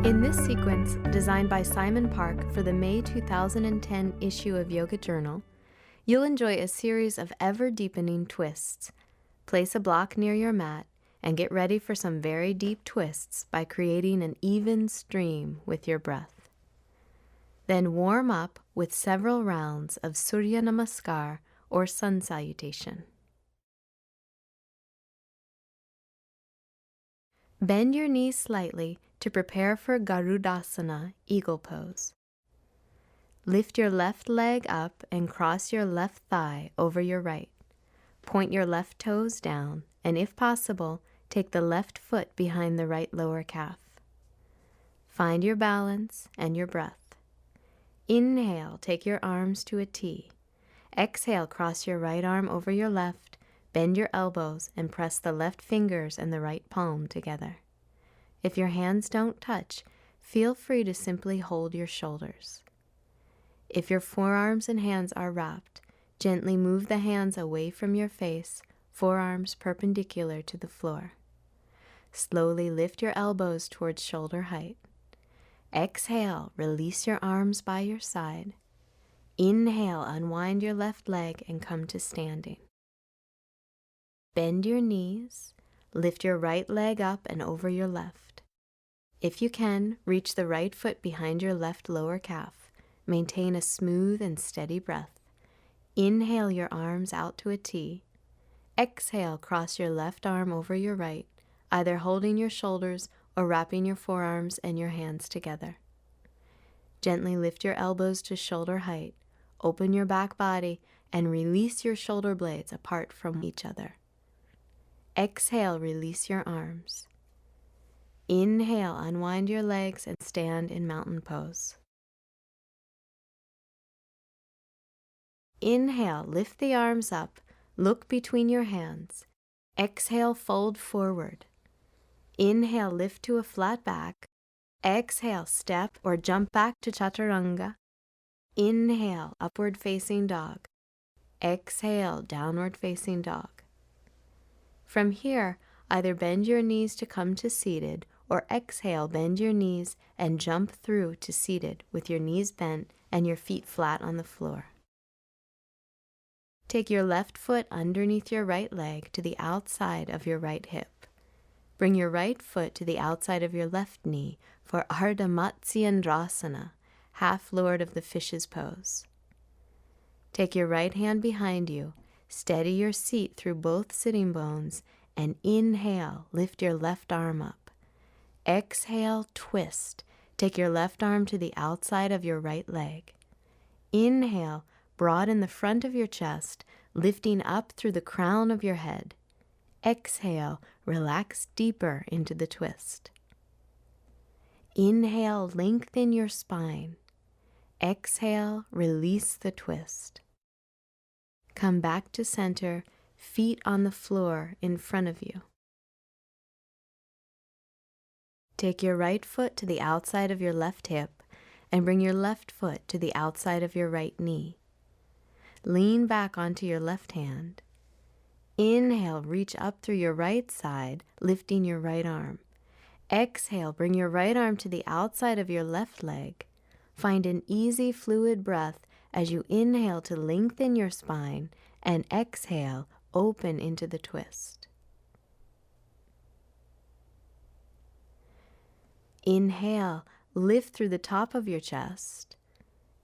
In this sequence, designed by Simon Park for the May 2010 issue of Yoga Journal, you'll enjoy a series of ever-deepening twists. Place a block near your mat and get ready for some very deep twists by creating an even stream with your breath. Then warm up with several rounds of Surya Namaskar or sun salutation. Bend your knees slightly to prepare for Garudasana, eagle pose. Lift your left leg up and cross your left thigh over your right. Point your left toes down, and if possible, take the left foot behind the right lower calf. Find your balance and your breath. Inhale, take your arms to a T. Exhale, cross your right arm over your left, bend your elbows, and press the left fingers and the right palm together. If your hands don't touch, feel free to simply hold your shoulders. If your forearms and hands are wrapped, gently move the hands away from your face, forearms perpendicular to the floor. Slowly lift your elbows towards shoulder height. Exhale, release your arms by your side. Inhale, unwind your left leg and come to standing. Bend your knees, lift your right leg up and over your left. If you can, reach the right foot behind your left lower calf. Maintain a smooth and steady breath. Inhale your arms out to a T. Exhale, cross your left arm over your right, either holding your shoulders or wrapping your forearms and your hands together. Gently lift your elbows to shoulder height, open your back body, and release your shoulder blades apart from each other. Exhale, release your arms. Inhale, unwind your legs and stand in mountain pose. Inhale, lift the arms up, look between your hands. Exhale, fold forward. Inhale, lift to a flat back. Exhale, step or jump back to Chaturanga. Inhale, upward facing dog. Exhale, downward facing dog. From here, either bend your knees to come to seated, or exhale, bend your knees and jump through to seated with your knees bent and your feet flat on the floor. Take your left foot underneath your right leg to the outside of your right hip. Bring your right foot to the outside of your left knee for Ardha Matsyendrasana, half Lord of the Fishes pose. Take your right hand behind you, steady your seat through both sitting bones, and inhale, lift your left arm up. Exhale, twist. Take your left arm to the outside of your right leg. Inhale, broaden the front of your chest, lifting up through the crown of your head. Exhale, relax deeper into the twist. Inhale, lengthen your spine. Exhale, release the twist. Come back to center, feet on the floor in front of you. Take your right foot to the outside of your left hip and bring your left foot to the outside of your right knee. Lean back onto your left hand. Inhale, reach up through your right side, lifting your right arm. Exhale, bring your right arm to the outside of your left leg. Find an easy, fluid breath as you inhale to lengthen your spine and exhale, open into the twist. Inhale, lift through the top of your chest.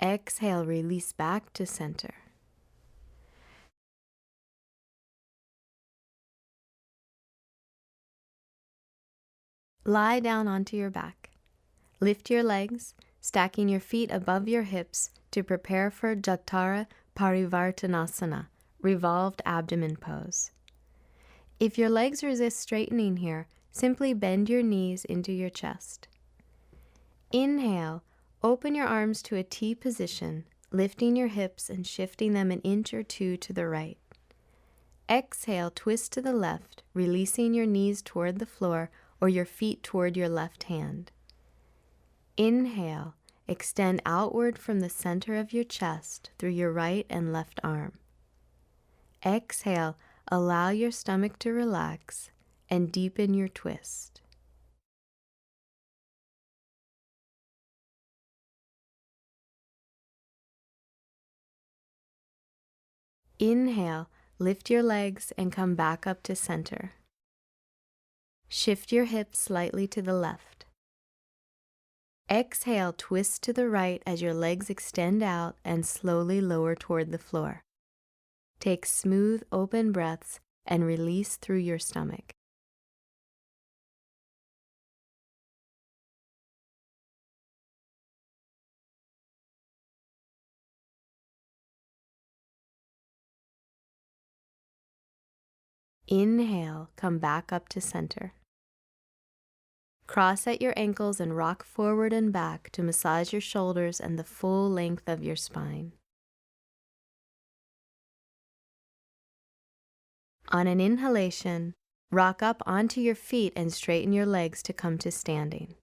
Exhale, release back to center. Lie down onto your back. Lift your legs, stacking your feet above your hips to prepare for Jatara Parivartanasana, revolved abdomen pose. If your legs resist straightening here, simply bend your knees into your chest. Inhale, open your arms to a T position, lifting your hips and shifting them an inch or two to the right. Exhale, twist to the left, releasing your knees toward the floor or your feet toward your left hand. Inhale, extend outward from the center of your chest through your right and left arm. Exhale, allow your stomach to relax and deepen your twist. Inhale, lift your legs and come back up to center. Shift your hips slightly to the left. Exhale, twist to the right as your legs extend out and slowly lower toward the floor. Take smooth, open breaths and release through your stomach. Inhale, come back up to center. Cross at your ankles and rock forward and back to massage your shoulders and the full length of your spine. On an inhalation, rock up onto your feet and straighten your legs to come to standing.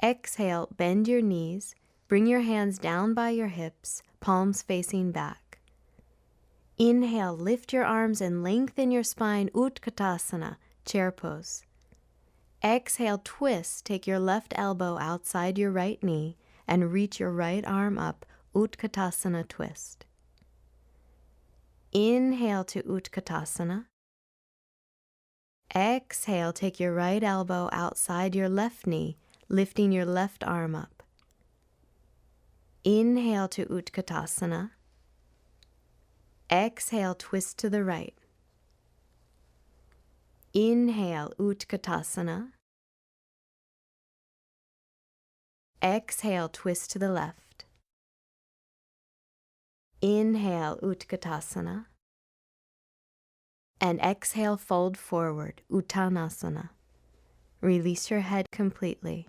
Exhale, bend your knees, bring your hands down by your hips, palms facing back. Inhale, lift your arms and lengthen your spine, Utkatasana, chair pose. Exhale, twist, take your left elbow outside your right knee and reach your right arm up, Utkatasana twist. Inhale to Utkatasana. Exhale, take your right elbow outside your left knee, lifting your left arm up. Inhale to Utkatasana. Exhale, twist to the right. Inhale, Utkatasana. Exhale, twist to the left. Inhale, Utkatasana. And exhale, fold forward, Uttanasana. Release your head completely.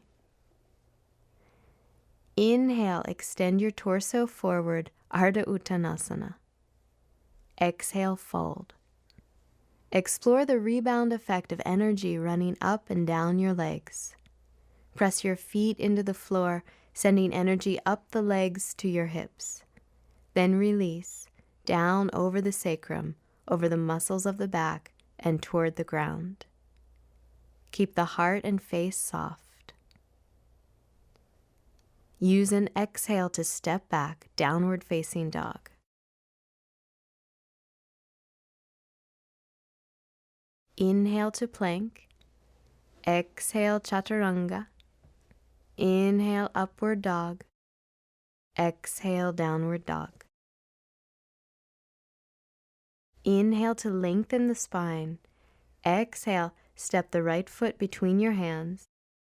Inhale, extend your torso forward, Ardha Uttanasana. Exhale, fold. Explore the rebound effect of energy running up and down your legs. Press your feet into the floor, sending energy up the legs to your hips. Then release, down over the sacrum, over the muscles of the back, and toward the ground. Keep the heart and face soft. Use an exhale to step back, downward facing dog. Inhale to plank. Exhale, chaturanga. Inhale, upward dog. Exhale, downward dog. Inhale to lengthen the spine. Exhale, step the right foot between your hands.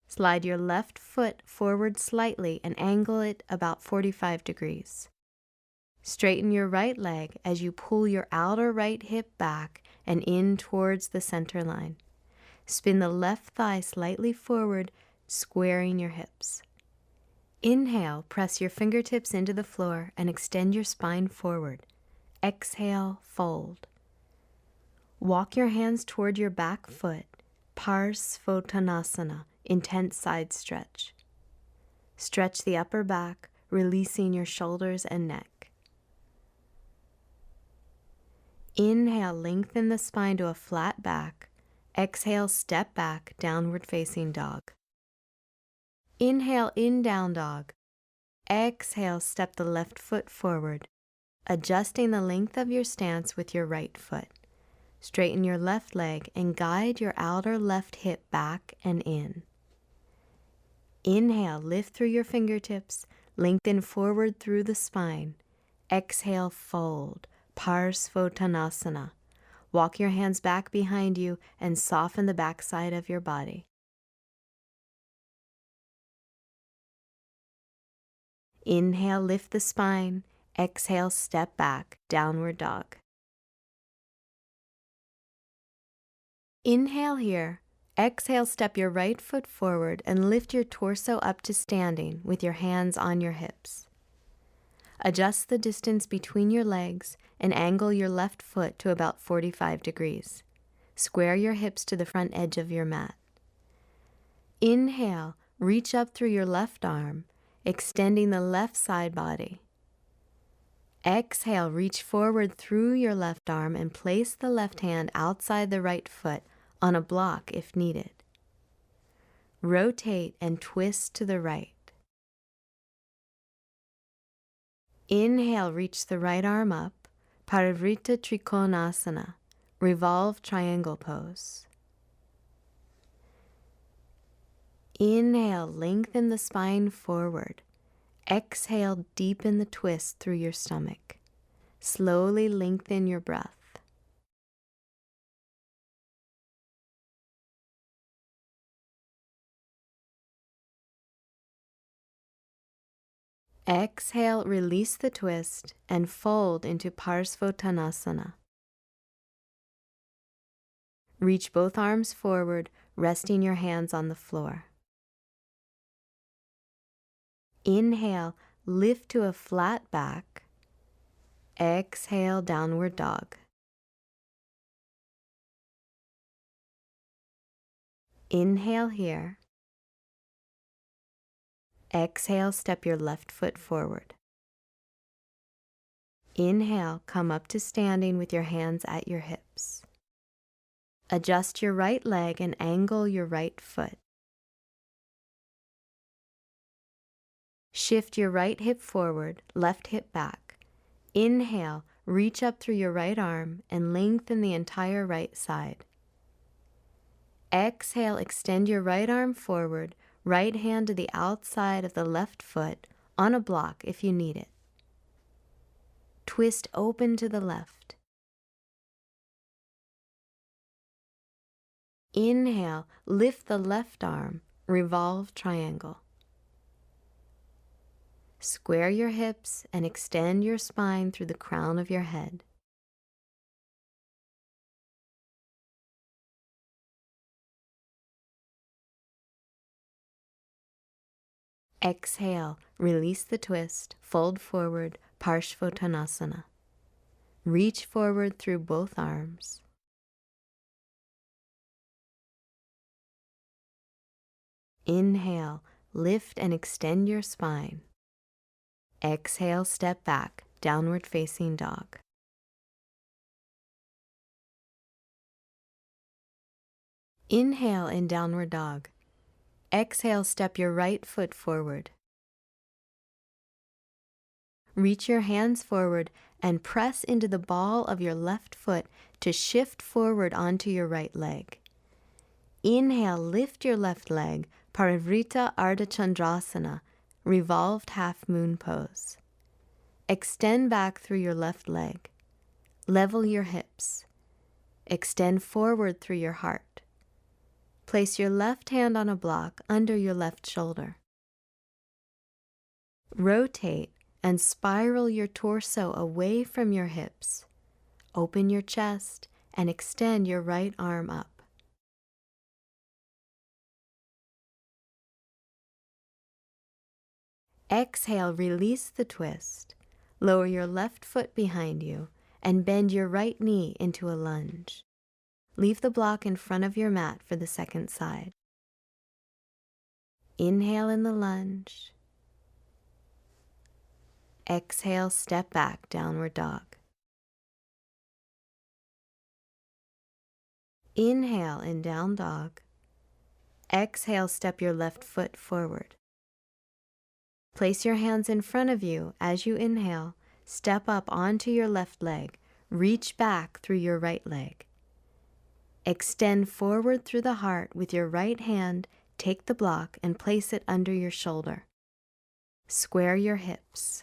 Slide your left foot forward slightly and angle it about 45 degrees. Straighten your right leg as you pull your outer right hip back and in towards the center line. Spin the left thigh slightly forward, squaring your hips. Inhale, press your fingertips into the floor and extend your spine forward. Exhale, fold. Walk your hands toward your back foot, Parsvottanasana, intense side stretch. Stretch the upper back, releasing your shoulders and neck. Inhale, lengthen the spine to a flat back. Exhale, step back, downward facing dog. Inhale, in down dog. Exhale, step the left foot forward, adjusting the length of your stance with your right foot. Straighten your left leg and guide your outer left hip back and in. Inhale, lift through your fingertips, lengthen forward through the spine. Exhale, fold, Parsvottanasana. Walk your hands back behind you and soften the backside of your body. Inhale, lift the spine. Exhale, step back, downward dog. Inhale here. Exhale, step your right foot forward and lift your torso up to standing with your hands on your hips. Adjust the distance between your legs and angle your left foot to about 45 degrees. Square your hips to the front edge of your mat. Inhale, reach up through your left arm, extending the left side body. Exhale, reach forward through your left arm and place the left hand outside the right foot on a block if needed. Rotate and twist to the right. Inhale, reach the right arm up, Parivrtta Trikonasana, revolve triangle pose. Inhale, lengthen the spine forward. Exhale, deepen the twist through your stomach. Slowly lengthen your breath. Exhale, release the twist and fold into Parsvottanasana. Reach both arms forward, resting your hands on the floor. Inhale, lift to a flat back. Exhale, downward dog. Inhale here. Exhale, step your left foot forward. Inhale, come up to standing with your hands at your hips. Adjust your right leg and angle your right foot. Shift your right hip forward, left hip back. Inhale, reach up through your right arm and lengthen the entire right side. Exhale, extend your right arm forward, right hand to the outside of the left foot on a block if you need it. Twist open to the left. Inhale, lift the left arm, revolve triangle. Square your hips and extend your spine through the crown of your head. Exhale, release the twist, fold forward, Parsvottanasana. Reach forward through both arms. Inhale, lift and extend your spine. Exhale, step back, downward facing dog. Inhale in downward dog. Exhale, step your right foot forward. Reach your hands forward and press into the ball of your left foot to shift forward onto your right leg. Inhale, lift your left leg, Parivrtta Ardha Chandrasana, revolved half moon pose. Extend back through your left leg. Level your hips. Extend forward through your heart. Place your left hand on a block under your left shoulder. Rotate and spiral your torso away from your hips. Open your chest and extend your right arm up. Exhale, release the twist. Lower your left foot behind you and bend your right knee into a lunge. Leave the block in front of your mat for the second side. Inhale in the lunge. Exhale, step back, downward dog. Inhale in down dog. Exhale, step your left foot forward. Place your hands in front of you as you inhale. Step up onto your left leg. Reach back through your right leg. Extend forward through the heart with your right hand. Take the block and place it under your shoulder. Square your hips.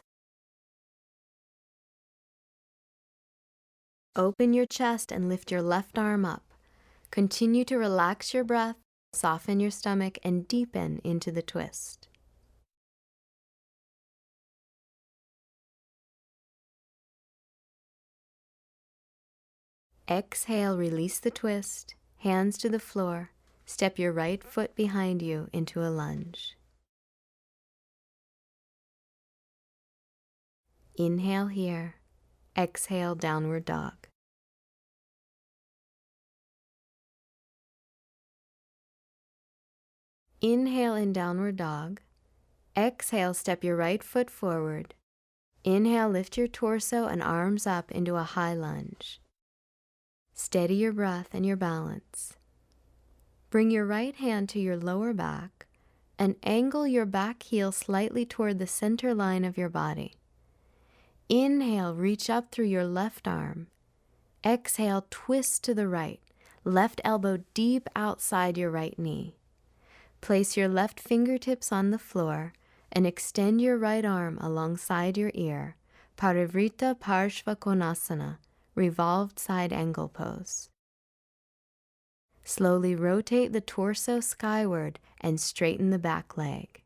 Open your chest and lift your left arm up. Continue to relax your breath, soften your stomach, and deepen into the twist. Exhale, release the twist, hands to the floor. Step your right foot behind you into a lunge. Inhale here. Exhale, downward dog. Inhale in downward dog. Exhale, step your right foot forward. Inhale, lift your torso and arms up into a high lunge. Steady your breath and your balance. Bring your right hand to your lower back and angle your back heel slightly toward the center line of your body. Inhale, reach up through your left arm. Exhale, twist to the right. Left elbow deep outside your right knee. Place your left fingertips on the floor and extend your right arm alongside your ear. Parivrita Parshva Konasana, revolved side angle pose. Slowly rotate the torso skyward and straighten the back leg.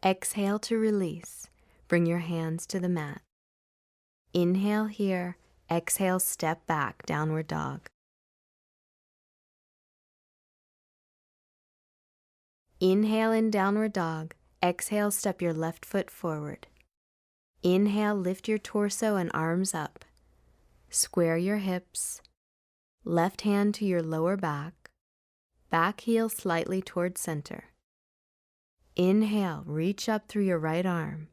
Exhale to release. Bring your hands to the mat. Inhale here. Exhale, step back, downward dog. Inhale in downward dog. Exhale, step your left foot forward. Inhale, lift your torso and arms up. Square your hips. Left hand to your lower back. Back heel slightly towards center. Inhale, reach up through your right arm.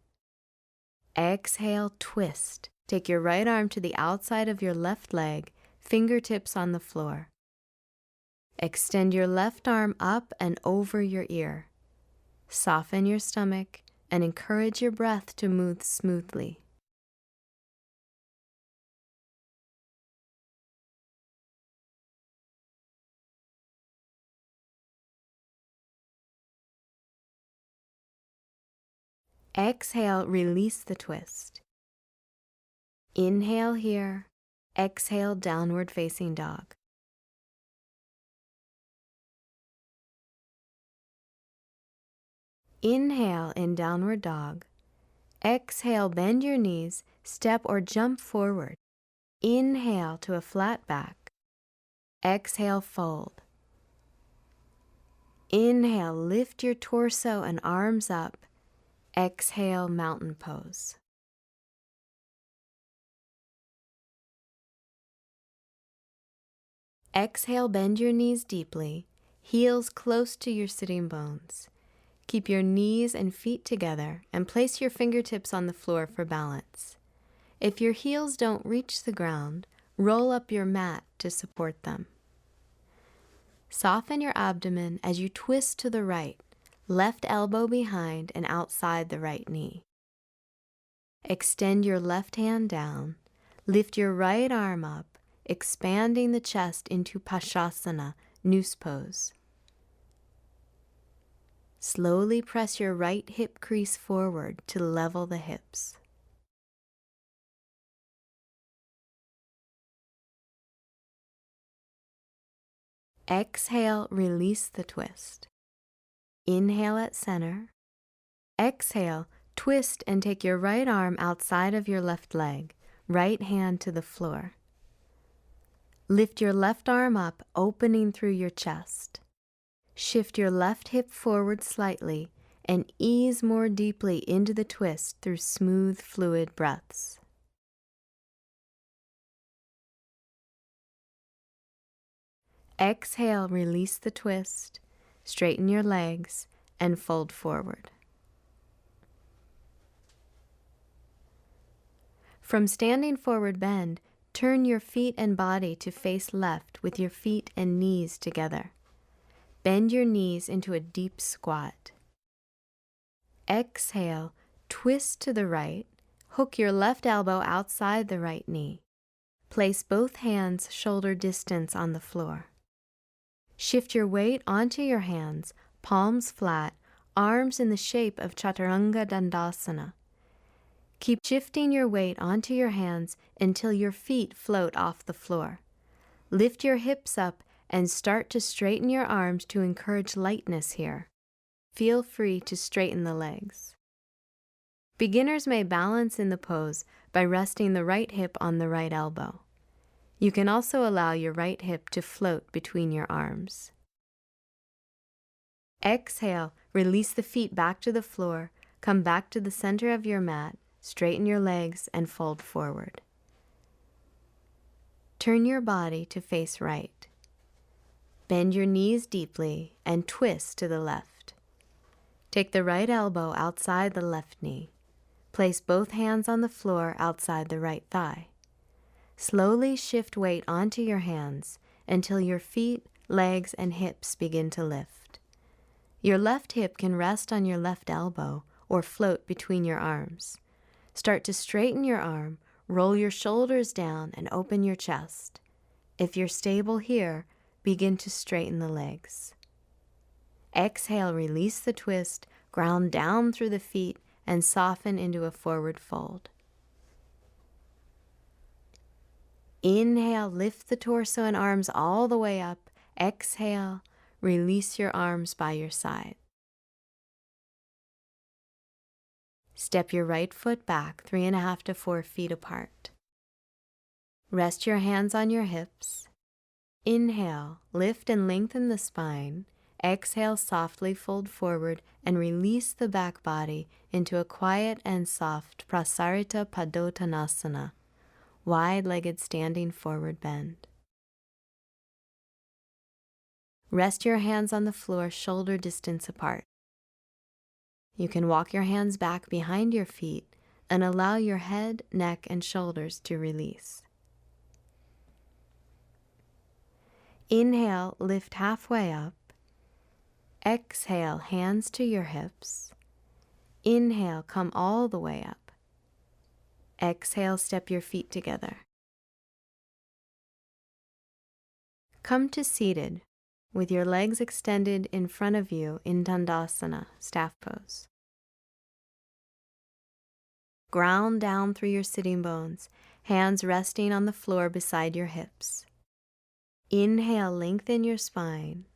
Exhale, twist. Take your right arm to the outside of your left leg, fingertips on the floor. Extend your left arm up and over your ear. Soften your stomach and encourage your breath to move smoothly. Exhale, release the twist. Inhale here. Exhale, downward facing dog. Inhale in downward dog. Exhale, bend your knees, step or jump forward. Inhale to a flat back. Exhale, fold. Inhale, lift your torso and arms up. Exhale, mountain pose. Exhale, bend your knees deeply, heels close to your sitting bones. Keep your knees and feet together and place your fingertips on the floor for balance. If your heels don't reach the ground, roll up your mat to support them. Soften your abdomen as you twist to the right, left elbow behind and outside the right knee. Extend your left hand down, lift your right arm up, expanding the chest into Pashasana, noose pose. Slowly press your right hip crease forward to level the hips. Exhale, release the twist. Inhale at center. Exhale, twist and take your right arm outside of your left leg, right hand to the floor. Lift your left arm up, opening through your chest. Shift your left hip forward slightly and ease more deeply into the twist through smooth, fluid breaths. Exhale, release the twist, straighten your legs, and fold forward. From standing forward bend, turn your feet and body to face left with your feet and knees together. Bend your knees into a deep squat. Exhale, twist to the right, hook your left elbow outside the right knee. Place both hands shoulder distance on the floor. Shift your weight onto your hands, palms flat, arms in the shape of Chaturanga Dandasana. Keep shifting your weight onto your hands until your feet float off the floor. Lift your hips up and start to straighten your arms to encourage lightness here. Feel free to straighten the legs. Beginners may balance in the pose by resting the right hip on the right elbow. You can also allow your right hip to float between your arms. Exhale, release the feet back to the floor, come back to the center of your mat, straighten your legs, and fold forward. Turn your body to face right. Bend your knees deeply and twist to the left. Take the right elbow outside the left knee. Place both hands on the floor outside the right thigh. Slowly shift weight onto your hands until your feet legs, and hips begin to lift. Your left hip can rest on your left elbow or float between your arms. Start to straighten your arm, roll your shoulders down, and open your chest. If you're stable here, begin to straighten the legs. Exhale, release the twist, ground down through the feet, and soften into a forward fold. Inhale, lift the torso and arms all the way up. Exhale, release your arms by your side. Step your right foot back 3.5 to 4 feet apart. Rest your hands on your hips. Inhale, lift and lengthen the spine. Exhale, softly fold forward and release the back body into a quiet and soft Prasarita Padottanasana, wide-legged standing forward bend. Rest your hands on the floor shoulder distance apart. You can walk your hands back behind your feet and allow your head, neck, and shoulders to release. Inhale, lift halfway up. Exhale, hands to your hips. Inhale, come all the way up. Exhale, step your feet together. Come to seated with your legs extended in front of you in Dandasana, staff pose. Ground down through your sitting bones, hands resting on the floor beside your hips. Inhale, lengthen your spine.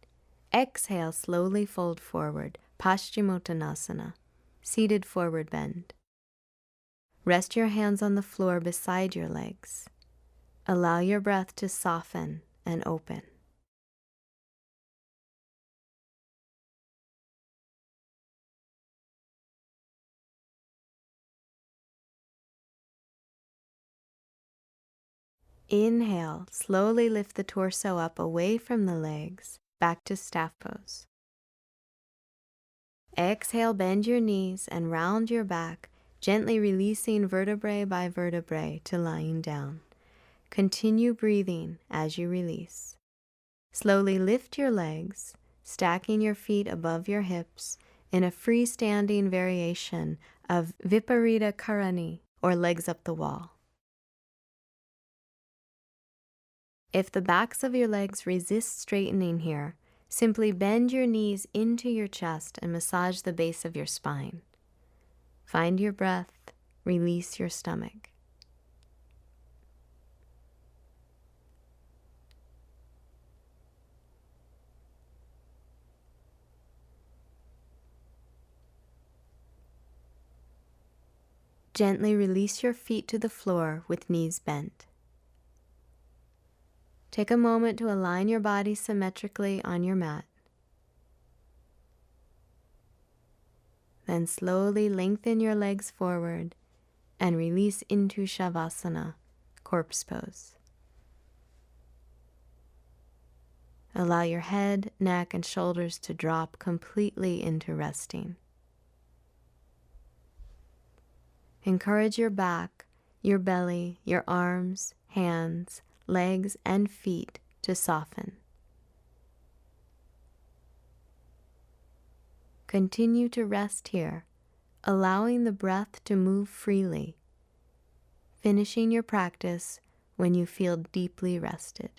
Exhale, slowly fold forward, Paschimottanasana, seated forward bend. Rest your hands on the floor beside your legs. Allow your breath to soften and open. Inhale, slowly lift the torso up away from the legs, back to staff pose. Exhale, bend your knees and round your back, gently releasing vertebrae by vertebrae to lying down. Continue breathing as you release. Slowly lift your legs, stacking your feet above your hips in a freestanding variation of Viparita Karani, or legs up the wall. If the backs of your legs resist straightening here, simply bend your knees into your chest and massage the base of your spine. Find your breath, release your stomach. Gently release your feet to the floor with knees bent. Take a moment to align your body symmetrically on your mat. Then slowly lengthen your legs forward and release into Shavasana, corpse pose. Allow your head, neck, and shoulders to drop completely into resting. Encourage your back, your belly, your arms, hands, legs, and feet to soften. Continue to rest here, allowing the breath to move freely, finishing your practice when you feel deeply rested.